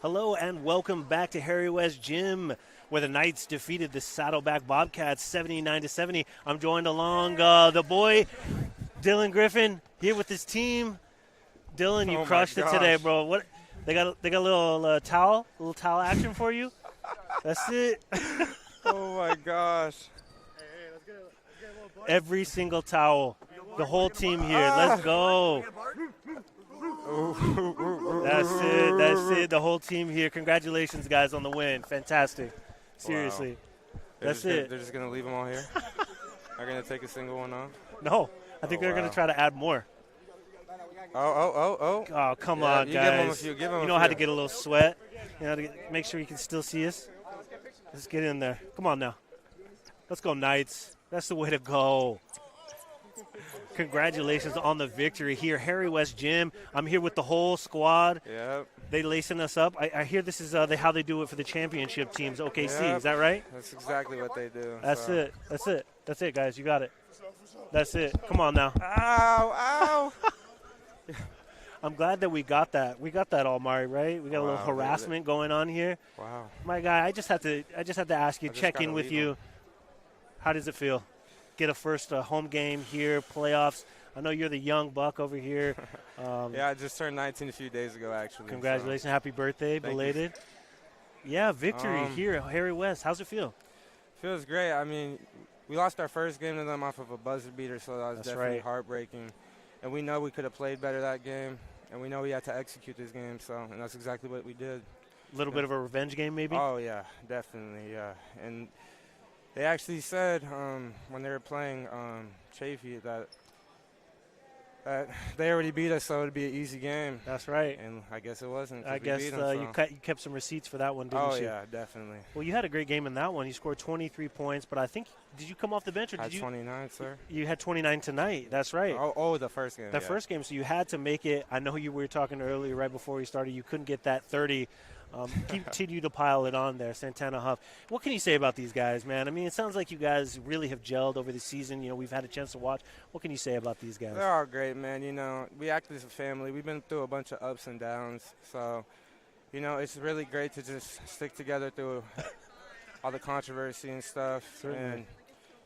Hello and welcome back to Harry West Gym, where the Knights defeated the Saddleback Bobcats 79-70. I'm joined along the boy, Dylan Griffin, here with his team. Dylan, you crushed it today, bro. What they got a little little towel action for you. That's it. Oh my gosh. Let's get a little every single towel. The whole team here. Let's go. That's it. The whole team here. Congratulations, guys, on the win. Fantastic. Seriously. Wow. That's it. They're just going to leave them all here? They're going to take a single one off? No. I think they're going to try to add more. Oh, come on, guys. Give them a few. You know how to get a little sweat. You know how to make sure you can still see us. Let's get in there. Come on now. Let's go, Knights. That's the way to go. Congratulations on the victory here. Harry West Gym. I'm here with the whole squad. Yep. They lacing us up. I hear this is how they do it for the championship teams, OKC. Yep. Is that right? That's exactly what they do. That's it, guys. You got it. That's it. Come on now. Ow. I'm glad that we got that. We got that all, Mari, right? We got a little harassment going on here. Wow. My guy, I just have to ask you, check in with you. How does it feel? Get a first home game here, playoffs. I know you're the young buck over here. Yeah, I just turned 19 a few days ago, actually. Congratulations. So. Happy birthday, belated. Yeah, victory here at Harry West. How's it feel? Feels great. I mean, we lost our first game to them off of a buzzer beater, so that was definitely heartbreaking. And we know we could have played better that game, and we know we had to execute this game, and that's exactly what we did. A little bit of a revenge game, maybe? Oh, yeah, definitely, yeah. And they actually said when they were playing Chafee that they already beat us, so it would be an easy game. That's right. And I guess it wasn't. I guess you kept some receipts for that one, didn't you? Oh, yeah, definitely. Well, you had a great game in that one. You scored 23 points, but I think – did you come off the bench or did you – 29, sir. You had 29 tonight. That's right. Oh, the first game. The first game, so you had to make it. I know you were talking earlier right before we started. You couldn't get that 30. Continue to pile it on there, Santana Huff. What can you say about these guys, man? I mean, it sounds like you guys really have gelled over the season. You know, we've had a chance to watch. What can you say about these guys? They're all great, man. You know, we act as a family. We've been through a bunch of ups and downs. So, you know, it's really great to just stick together through all the controversy and stuff. Certainly. And,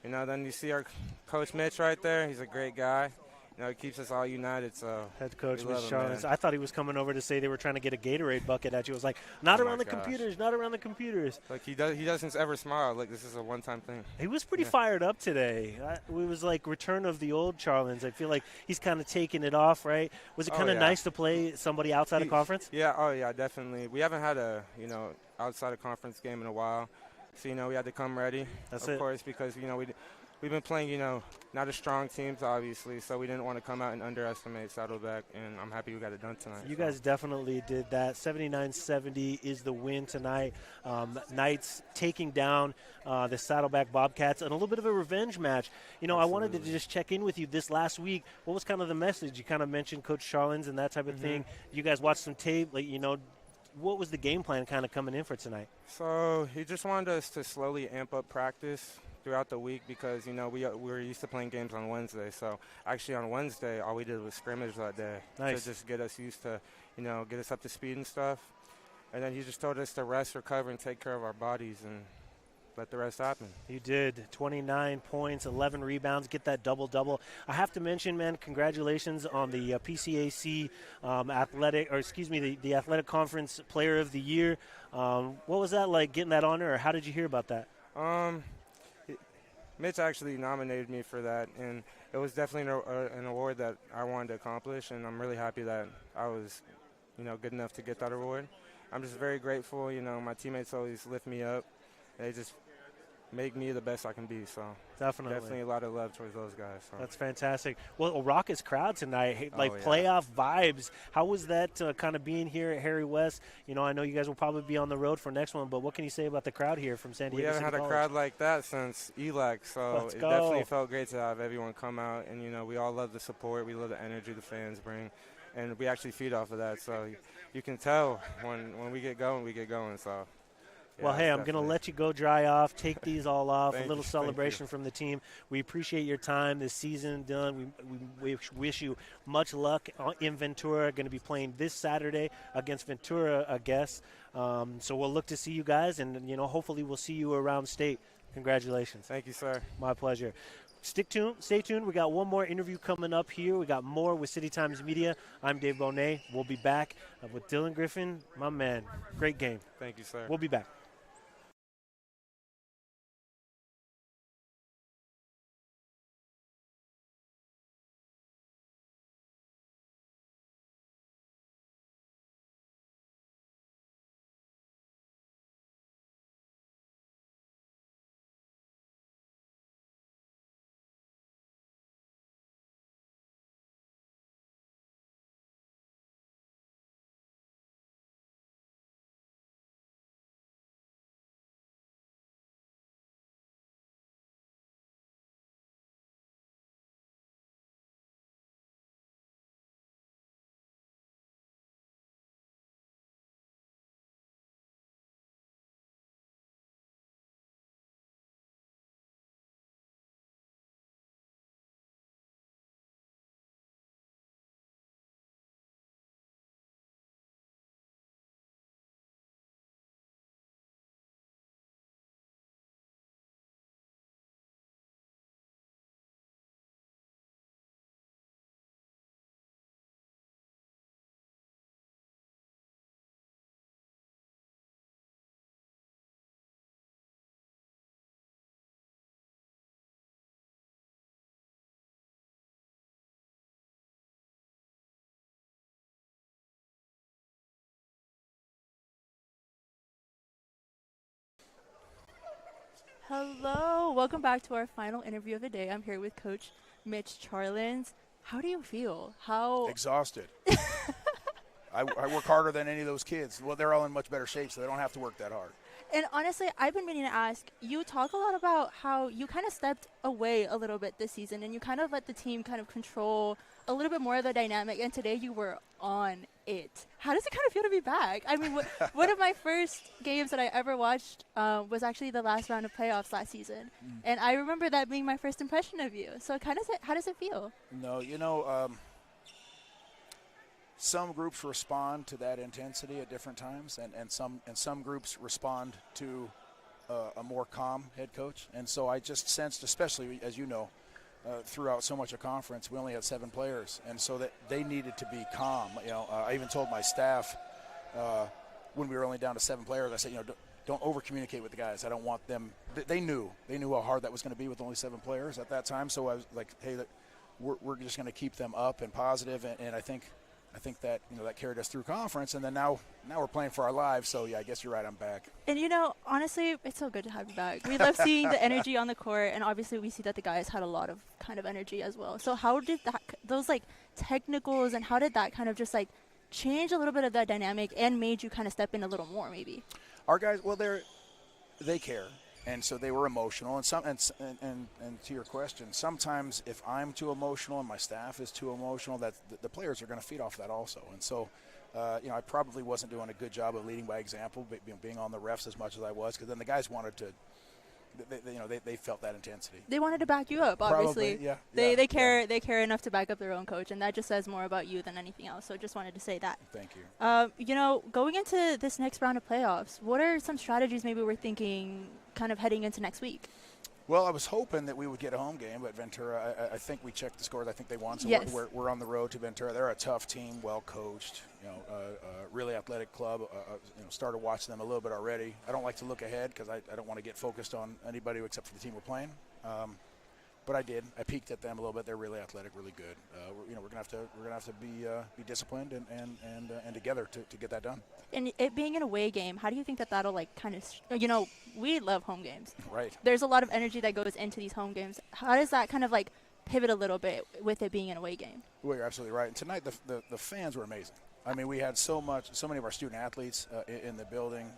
you know, then you see our coach Mitch right there. He's a great guy. You know, it keeps us all united. So head coach Mitch Charlens. I thought he was coming over to say they were trying to get a Gatorade bucket at you. I was like, not around the computers, not around the computers. Like he doesn't ever smile. Like this is a one-time thing. He was pretty fired up today. It was like return of the old Charlens. I feel like he's kind of taking it off, right? Was it kind of nice to play somebody outside of conference? Yeah. Oh yeah, definitely. We haven't had a outside of conference game in a while, so we had to come ready. That's of course, because we've been playing, not as strong teams, obviously, so we didn't want to come out and underestimate Saddleback, and I'm happy we got it done tonight. You guys definitely did that. 79-70 is the win tonight. Knights taking down the Saddleback Bobcats, and a little bit of a revenge match. I wanted to just check in with you this last week. What was kind of the message? You kind of mentioned Coach Charlens and that type of thing. You guys watched some tape, what was the game plan kind of coming in for tonight? So he just wanted us to slowly amp up practice throughout the week because, we were used to playing games on Wednesday. So actually on Wednesday, all we did was scrimmage that day to just get us used to, get us up to speed and stuff. And then he just told us to rest, recover, and take care of our bodies and let the rest happen. You did. 29 points, 11 rebounds, get that double-double. I have to mention, man, congratulations on the PCAC the Athletic Conference Player of the Year. What was that like, getting that honor, or how did you hear about that? Mitch actually nominated me for that, and it was definitely an award that I wanted to accomplish, and I'm really happy that I was, good enough to get that award. I'm just very grateful. My teammates always lift me up. They just make me the best I can be. So definitely a lot of love towards those guys. So. That's fantastic. Well, a raucous crowd tonight, playoff vibes. How was that kind of being here at Harry West? I know you guys will probably be on the road for next one, but what can you say about the crowd here from San Diego? We haven't had a crowd like that since ELAC, so it definitely felt great to have everyone come out. And, we all love the support. We love the energy the fans bring. And we actually feed off of that. So you can tell when we get going, we get going. So. Yeah, well, hey, I'm going to let you go dry off, take these all off, a little celebration from the team. We appreciate your time this season, Dylan. We wish you much luck in Ventura. Going to be playing this Saturday against Ventura, I guess. So we'll look to see you guys, and, hopefully we'll see you around state. Congratulations. Thank you, sir. My pleasure. Stay tuned. We got one more interview coming up here. We got more with City Times Media. I'm Dave Bohnet. We'll be back with Dylan Griffin, my man. Great game. Thank you, sir. We'll be back. Hello, welcome back to our final interview of the day. I'm here with Coach Mitch Charlens. How do you feel? Exhausted. I work harder than any of those kids. Well, they're all in much better shape, so they don't have to work that hard. And honestly, I've been meaning to ask, you talk a lot about how you kind of stepped away a little bit this season, and you kind of let the team kind of control a little bit more of the dynamic, and today you were on it. How does it kind of feel to be back? I mean, one of my first games that I ever watched was actually the last round of playoffs last season, and I remember that being my first impression of you. So how does it feel? No, some groups respond to that intensity at different times, and some groups respond to a more calm head coach. And so I just sensed, especially as you know, throughout so much of conference, we only had 7 players, and so that they needed to be calm. I even told my staff when we were only down to 7 players, I said, don't over communicate with the guys. I don't want them. They knew how hard that was going to be with only 7 players at that time. So I was like, hey, we're just going to keep them up and positive, and I think that that carried us through conference, and then now we're playing for our lives. So yeah, I guess you're right. I'm back. And honestly, it's so good to have you back. We love seeing the energy on the court, and obviously we see that the guys had a lot of kind of energy as well. So how did those technicals, and how did that kind of just change a little bit of that dynamic and made you kind of step in a little more maybe? Our guys, well, they care. And so they were emotional, and to your question, sometimes if I'm too emotional and my staff is too emotional, that the players are going to feed off that also. And so, I probably wasn't doing a good job of leading by example, being on the refs as much as I was, because then the guys wanted to. They felt that intensity. They wanted to back you up, obviously. Probably, yeah. They care. They care enough to back up their own coach, and that just says more about you than anything else. So just wanted to say that. Thank you. Going into this next round of playoffs, what are some strategies maybe we're thinking kind of heading into next week? Well, I was hoping that we would get a home game, but Ventura, I think we checked the scores. I think they won, so yes. we're on the road to Ventura. They're a tough team, well coached, really athletic club. Started watching them a little bit already. I don't like to look ahead because I don't want to get focused on anybody except for the team we're playing. But I did. I peeked at them a little bit. They're really athletic, really good. We're gonna have to be disciplined and together to get that done. And it being an away game, how do you think that'll kind of we love home games. Right. There's a lot of energy that goes into these home games. How does that kind of pivot a little bit with it being an away game? Well, you're absolutely right. And tonight the fans were amazing. I mean, we had so many of our student athletes in the building.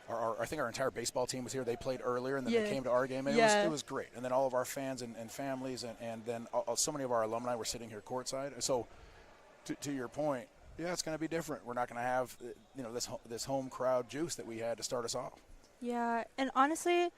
I think our entire baseball team was here. They played earlier, and then they came to our game, and it was great. And then all of our fans and families, and then so many of our alumni were sitting here courtside. So, to your point, yeah, it's going to be different. We're not going to have this home crowd juice that we had to start us off. Yeah, and honestly,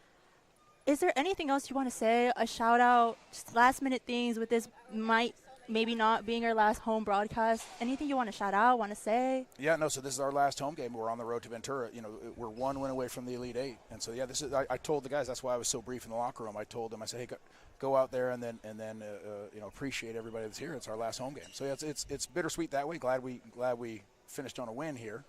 is there anything else you want to say? A shout out, just last minute things with this might maybe not being our last home broadcast, anything you want to shout out, want to say? Yeah, no, so this is our last home game. We're on the road to Ventura. You know, we're 1 win away from the Elite Eight. And so, yeah, this is. I told the guys, that's why I was so brief in the locker room. I told them, I said, hey, go out there and then you know, appreciate everybody that's here. It's our last home game. So, yeah, it's bittersweet that way. Glad we finished on a win here.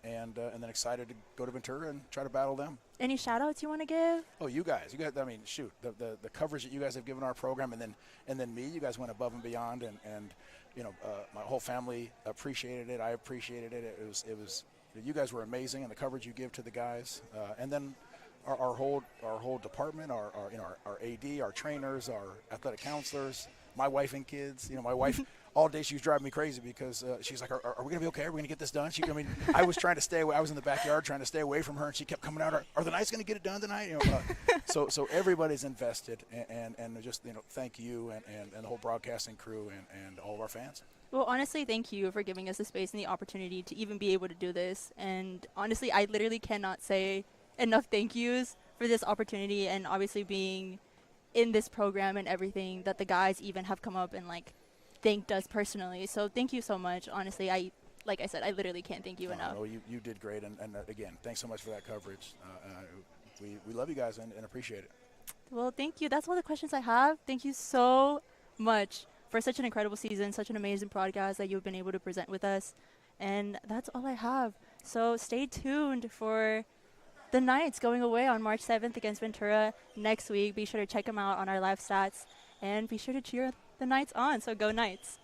And then excited to go to Ventura and try to battle them. Any shout-outs you want to give? Oh, you guys. I mean, shoot, the coverage that you guys have given our program, and then me. You guys went above and beyond, and you know, my whole family appreciated it. I appreciated it. It was you guys were amazing, and the coverage you give to the guys, and then our whole department, our AD, our trainers, our athletic counselors, my wife and kids. You know, my wife. All day she was driving me crazy because she's like, are we going to be okay? Are we going to get this done? I was trying to stay away. I was in the backyard trying to stay away from her, and she kept coming out. Are the Knights going to get it done tonight? You know, so everybody's invested, and just, you know, thank you and the whole broadcasting crew and all of our fans. Well, honestly, thank you for giving us the space and the opportunity to even be able to do this. And honestly, I literally cannot say enough thank yous for this opportunity, and obviously being in this program and everything that the guys even have come up and thanked us personally. So thank you so much. Honestly, like I said, I literally can't thank you enough. No, you did great, and again, thanks so much for that coverage. We love you guys and appreciate it. Well, thank you. That's all the questions I have. Thank you so much for such an incredible season, such an amazing podcast that you've been able to present with us. And that's all I have. So stay tuned for the Knights going away on March 7th against Ventura next week. Be sure to check them out on our live stats, and be sure to cheer the Knights on. So go Knights.